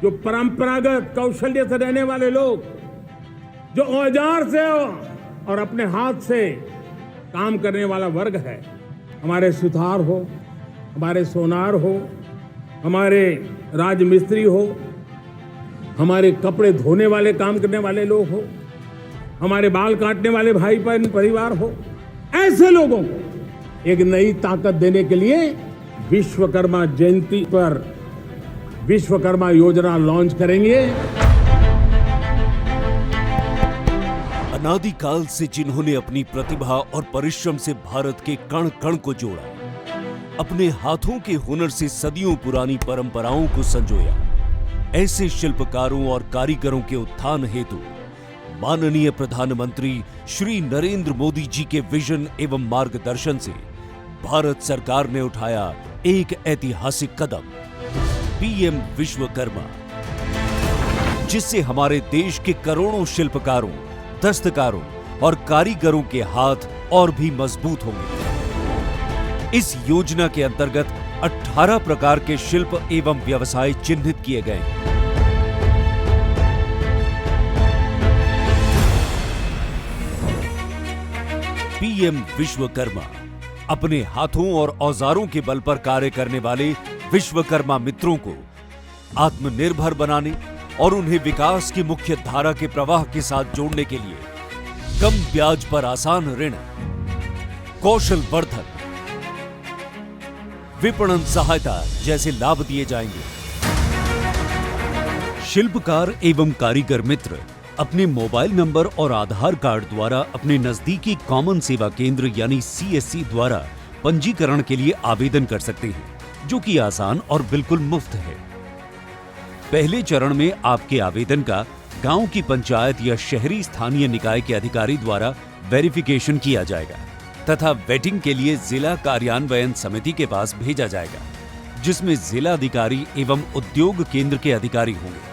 जो परंपरागत कौशल्य से रहने वाले लोग, जो औजार से और अपने हाथ से काम करने वाला वर्ग है, हमारे सुथार हो, हमारे सोनार हो, हमारे राजमिस्त्री हो, हमारे कपड़े धोने वाले काम करने वाले लोग हो, हमारे बाल काटने वाले भाई बहन परिवार हो, ऐसे लोगों को एक नई ताकत देने के लिए विश्वकर्मा जयंती पर विश्वकर्मा योजना लॉन्च करेंगे। अनादिकाल से जिन्होंने अपनी प्रतिभा और परिश्रम से भारत के कण कण को जोड़ा, अपने हाथों के हुनर से सदियों पुरानी परंपराओं को संजोया, ऐसे शिल्पकारों और कारीगरों के उत्थान हेतु माननीय प्रधानमंत्री श्री नरेंद्र मोदी जी के विजन एवं मार्गदर्शन से भारत सरकार ने उठाया एक ऐतिहासिक कदम, पीएम विश्वकर्मा, जिससे हमारे देश के करोड़ों शिल्पकारों, दस्तकारों और कारीगरों के हाथ और भी मजबूत होंगे। इस योजना के अंतर्गत 18 प्रकार के शिल्प एवं व्यवसाय चिन्हित किए गए हैं। पीएम विश्वकर्मा अपने हाथों और औजारों के बल पर कार्य करने वाले विश्वकर्मा मित्रों को आत्मनिर्भर बनाने और उन्हें विकास की मुख्य धारा के प्रवाह के साथ जोड़ने के लिए कम ब्याज पर आसान ऋण, कौशल वर्धन, विपणन सहायता जैसे लाभ दिए जाएंगे। शिल्पकार एवं कारीगर मित्र अपने मोबाइल नंबर और आधार कार्ड द्वारा अपने नजदीकी कॉमन सेवा केंद्र यानी सीएससी द्वारा पंजीकरण के लिए आवेदन कर सकते हैं, जो कि आसान और बिल्कुल मुफ्त है। पहले चरण में आपके आवेदन का गांव की पंचायत या शहरी स्थानीय निकाय के अधिकारी द्वारा वेरिफिकेशन किया जाएगा तथा वेटिंग के लिए जिला कार्यान्वयन समिति के पास भेजा जाएगा, जिसमें जिला अधिकारी एवं उद्योग केंद्र के अधिकारी होंगे।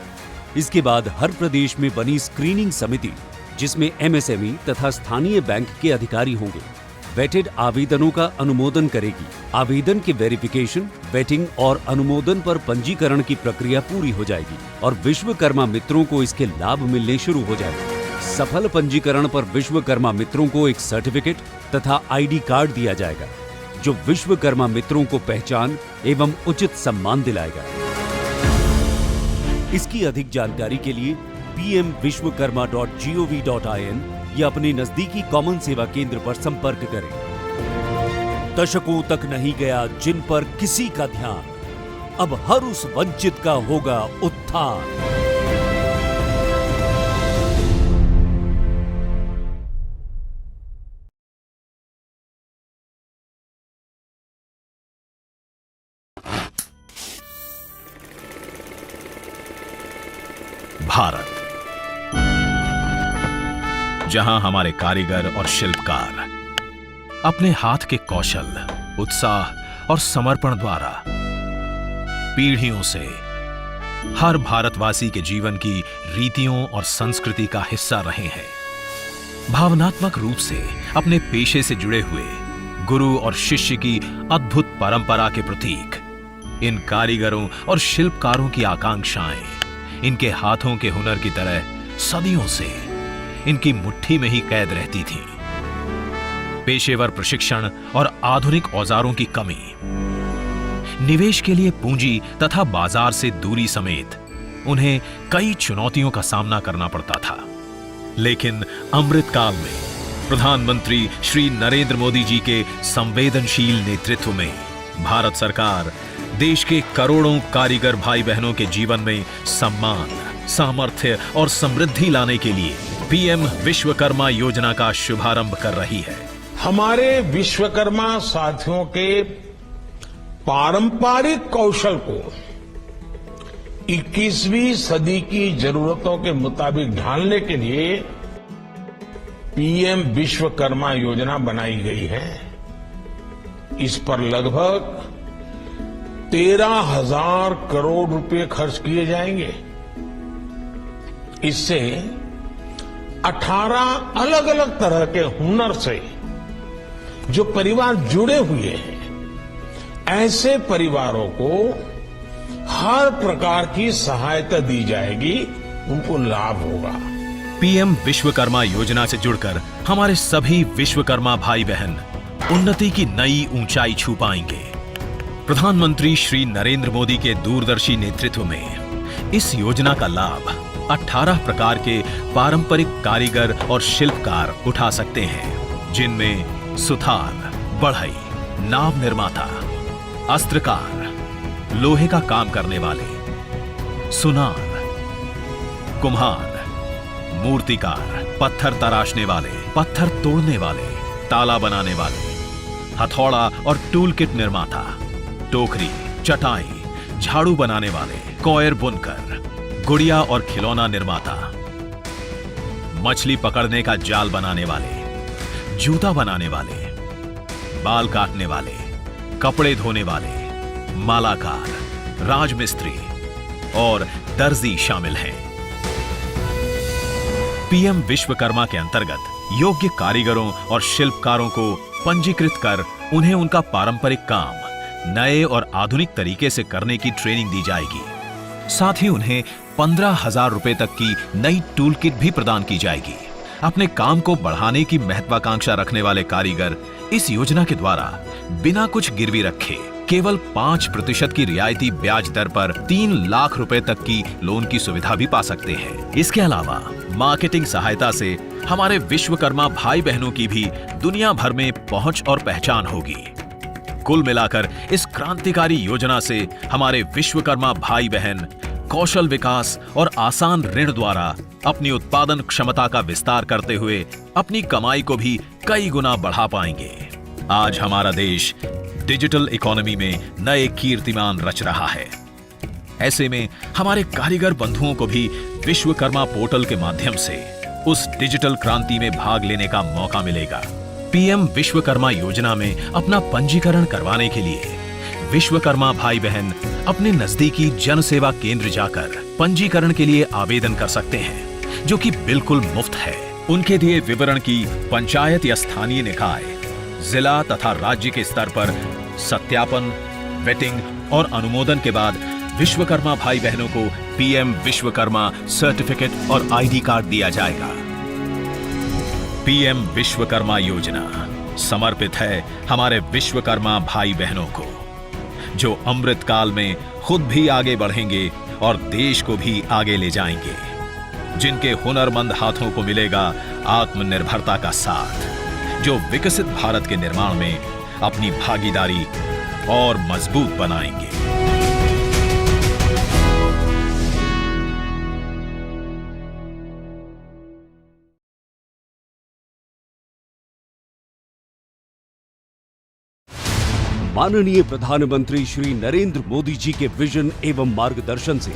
इसके बाद हर प्रदेश में बनी स्क्रीनिंग समिति, जिसमें एमएसएमई तथा स्थानीय बैंक के अधिकारी होंगे, वेटेड आवेदनों का अनुमोदन करेगी। आवेदन के वेरिफिकेशन, वेटिंग और अनुमोदन पर पंजीकरण की प्रक्रिया पूरी हो जाएगी और विश्वकर्मा मित्रों को इसके लाभ मिलने शुरू हो जाएंगे। सफल पंजीकरण पर विश्वकर्मा मित्रों को एक सर्टिफिकेट तथा आईडी कार्ड दिया जाएगा, जो विश्वकर्मा मित्रों को पहचान एवं उचित सम्मान दिलाएगा। इसकी अधिक जानकारी के लिए pmvishwakarma.gov.in या अपने नजदीकी कॉमन सेवा केंद्र पर संपर्क करें। दशकों तक नहीं गया जिन पर किसी का ध्यान, अब हर उस वंचित का होगा उत्थान। भारत, जहां हमारे कारीगर और शिल्पकार अपने हाथ के कौशल, उत्साह और समर्पण द्वारा पीढ़ियों से हर भारतवासी के जीवन की रीतियों और संस्कृति का हिस्सा रहे हैं। भावनात्मक रूप से अपने पेशे से जुड़े हुए गुरु और शिष्य की अद्भुत परंपरा के प्रतीक इन कारीगरों और शिल्पकारों की आकांक्षाएं इनके हाथों के हुनर की तरह सदियों से इनकी मुट्ठी में ही कैद रहती थी। पेशेवर प्रशिक्षण और आधुनिक औजारों की कमी, निवेश के लिए पूंजी तथा बाजार से दूरी समेत उन्हें कई चुनौतियों का सामना करना पड़ता था। लेकिन अमृतकाल में प्रधानमंत्री श्री नरेंद्र मोदी जी के संवेदनशील नेतृत्व में भारत सरकार देश के करोड़ों कारीगर भाई बहनों के जीवन में सम्मान, सामर्थ्य और समृद्धि लाने के लिए पीएम विश्वकर्मा योजना का शुभारंभ कर रही है। हमारे विश्वकर्मा साथियों के पारंपरिक कौशल को 21वीं सदी की जरूरतों के मुताबिक ढालने के लिए पीएम विश्वकर्मा योजना बनाई गई है। इस पर लगभग 13,000 करोड़ रुपए खर्च किए जाएंगे। इससे 18 अलग अलग तरह के हुनर से जो परिवार जुड़े हुए हैं, ऐसे परिवारों को हर प्रकार की सहायता दी जाएगी, उनको लाभ होगा। पीएम विश्वकर्मा योजना से जुड़कर हमारे सभी विश्वकर्मा भाई बहन उन्नति की नई ऊंचाई छू पाएंगे। प्रधानमंत्री श्री नरेंद्र मोदी के दूरदर्शी नेतृत्व में इस योजना का लाभ 18 प्रकार के पारंपरिक कारीगर और शिल्पकार उठा सकते हैं, जिनमें सुथार, बढ़ई, नाव निर्माता, अस्त्रकार, लोहे का काम करने वाले, सुनार, कुम्हार, मूर्तिकार, पत्थर तराशने वाले, पत्थर तोड़ने वाले, ताला बनाने वाले, हथौड़ा और टूल किट निर्माता, टोकरी, चटाई, झाड़ू बनाने वाले, कॉयर बुनकर, गुड़िया और खिलौना निर्माता, मछली पकड़ने का जाल बनाने वाले, जूता बनाने वाले, बाल काटने वाले, कपड़े धोने वाले, मालाकार, राजमिस्त्री और दर्जी शामिल हैं। पीएम विश्वकर्मा के अंतर्गत योग्य कारीगरों और शिल्पकारों को पंजीकृत कर उन्हें उनका पारंपरिक काम नए और आधुनिक तरीके से करने की ट्रेनिंग दी जाएगी। साथ ही उन्हें 15,000 रुपए तक की नई टूल किट भी प्रदान की जाएगी। अपने काम को बढ़ाने की महत्वाकांक्षा रखने वाले कारीगर इस योजना के द्वारा बिना कुछ गिरवी रखे केवल 5% की रियायती ब्याज दर पर 3 लाख रुपए तक की लोन की सुविधा भी पा सकते हैं। इसके अलावा मार्केटिंग सहायता से हमारे विश्वकर्मा भाई बहनों की भी दुनिया भर में पहुंच और पहचान होगी। कुल मिलाकर इस क्रांतिकारी योजना से हमारे विश्वकर्मा भाई बहन कौशल विकास और आसान ऋण द्वारा अपनी उत्पादन क्षमता का विस्तार करते हुए अपनी कमाई को भी कई गुना बढ़ा पाएंगे। आज हमारा देश डिजिटल इकोनॉमी में नए कीर्तिमान रच रहा है। ऐसे में हमारे कारीगर बंधुओं को भी विश्वकर्मा पोर्टल के माध्यम से उस डिजिटल क्रांति में भाग लेने का मौका मिलेगा। पीएम विश्वकर्मा योजना में अपना पंजीकरण करवाने के लिए विश्वकर्मा भाई बहन अपने नजदीकी जन सेवा केंद्र जाकर पंजीकरण के लिए आवेदन कर सकते हैं, जो कि बिल्कुल मुफ्त है। उनके दिए विवरण की पंचायत या स्थानीय निकाय, जिला तथा राज्य के स्तर पर सत्यापन, वेटिंग और अनुमोदन के बाद विश्वकर्मा भाई बहनों को पीएम विश्वकर्मा सर्टिफिकेट और आईडी कार्ड दिया जाएगा। पीएम विश्वकर्मा योजना समर्पित है हमारे विश्वकर्मा भाई बहनों को, जो अमृत काल में खुद भी आगे बढ़ेंगे और देश को भी आगे ले जाएंगे, जिनके हुनरमंद हाथों को मिलेगा आत्मनिर्भरता का साथ, जो विकसित भारत के निर्माण में अपनी भागीदारी और मजबूत बनाएंगे। माननीय प्रधानमंत्री श्री नरेंद्र मोदी जी के विजन एवं मार्गदर्शन से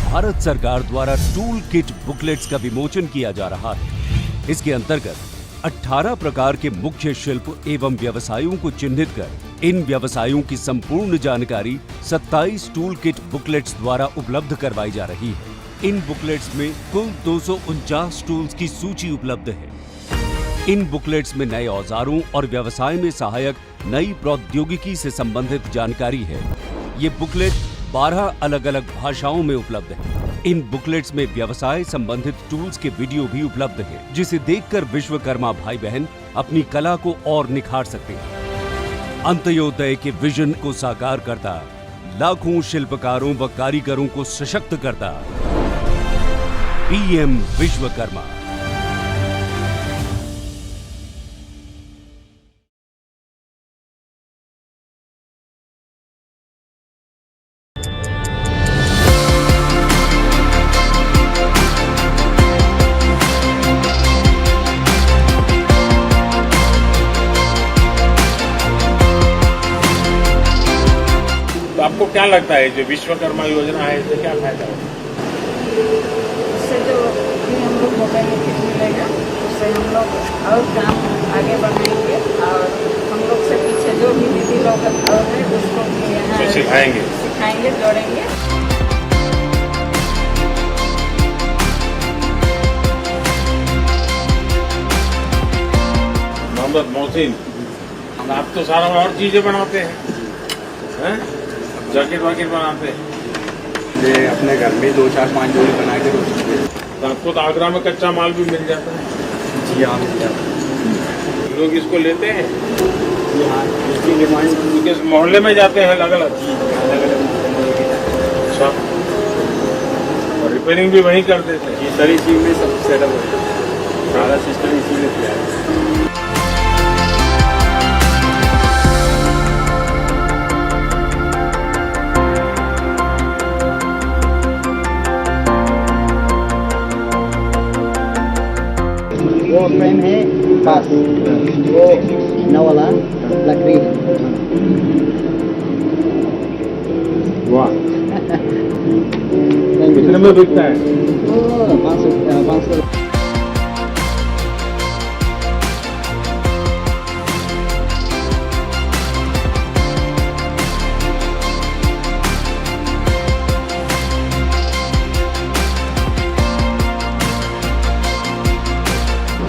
भारत सरकार द्वारा टूल किट बुकलेट्स का विमोचन किया जा रहा है। इसके अंतर्गत 18 प्रकार के मुख्य शिल्प एवं व्यवसायों को चिन्हित कर इन व्यवसायों की संपूर्ण जानकारी 27 टूल किट बुकलेट्स द्वारा उपलब्ध करवाई जा रही है। इन बुकलेट्स में कुल 249 टूल्स की सूची उपलब्ध है। इन बुकलेट्स में नए औजारों और व्यवसाय में सहायक नई प्रौद्योगिकी से संबंधित जानकारी है। ये बुकलेट 12 अलग अलग भाषाओं में उपलब्ध है। इन बुकलेट्स में व्यवसाय संबंधित टूल्स के वीडियो भी उपलब्ध है, जिसे देखकर विश्वकर्मा भाई बहन अपनी कला को और निखार सकते हैं। अंत्योदय के विजन को साकार करता, लाखों शिल्पकारों व कारीगरों को सशक्त करता पीएम विश्वकर्मा। आपको क्या लगता है जो विश्वकर्मा योजना है, इससे क्या फायदा होगा? उससे जो भी हम लोग मोबाइल किट मिलेगा, उससे हम लोग और काम आगे बढ़ाएंगे और हम लोग से पीछे जो भी दीदी लोग और है उसको भी यहाँ सिखाएंगे, जोड़ेंगे। मोहम्मद मोहसिन, आप तो सारा और चीजें बनाते हैं, हैं? जैकेट वाकेट बनाते हैं ये अपने घर में 2-4-5 जोड़ी बना के रोज सकते हैं। तो आपको तो आगरा में कच्चा माल भी मिल जाता है, जी हाँ, मिल जाता है। लोग इसको लेते हैं जी हाँ, इसकी डिमांड क्योंकि इस मोहल्ले में जाते हैं अलग अलग। अच्छा, और रिपेयरिंग भी वहीं कर देते हैं। ये सारी चीज में सब सेटअप हो जाता है, सारा सिस्टम इसी में किया है। वो फ्रेम है बस, वो नौ वाला लकड़ी है। वाह, कितने में बिकता है? वो 500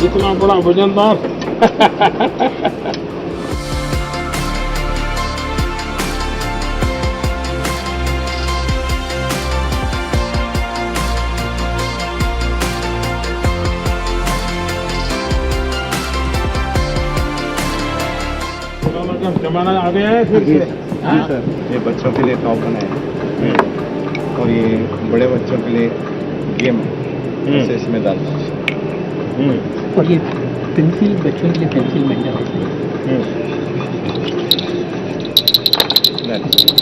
इतना बड़ा वजनदार। जमाना आ गया है फिर से। हाँ सर, ये बच्चों के लिए टॉप बनाए हैं और ये बड़े बच्चों के लिए गेम है, ऐसे इसमें डालते हैं। और ये पेंसिल, बच्चों के लिए पेंसिल मेंटर है। That's